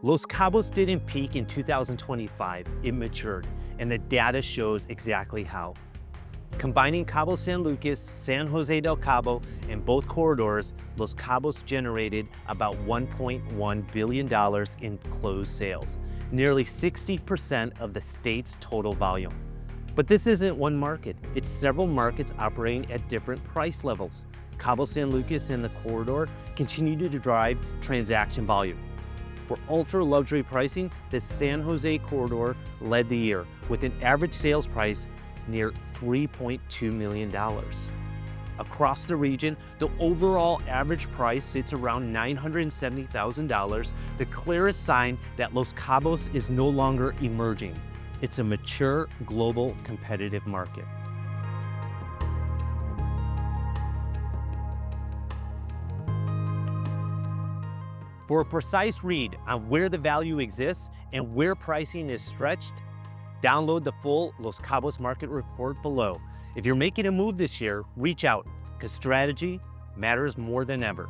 Los Cabos didn't peak in 2025, it matured, and the data shows exactly how. Combining Cabo San Lucas, San Jose del Cabo, and both corridors, Los Cabos generated about $1.1 billion in closed sales, nearly 60% of the state's total volume. But this isn't one market, it's several markets operating at different price levels. Cabo San Lucas and the corridor continue to drive transaction volume. For ultra-luxury pricing, the San Jose Corridor led the year with an average sales price near $3.2 million. Across the region, the overall average price sits around $970,000, the clearest sign that Los Cabos is no longer emerging. It's a mature, global, competitive market. For a precise read on where the value exists and where pricing is stretched, download the full Los Cabos market report below. If you're making a move this year, reach out, because strategy matters more than ever.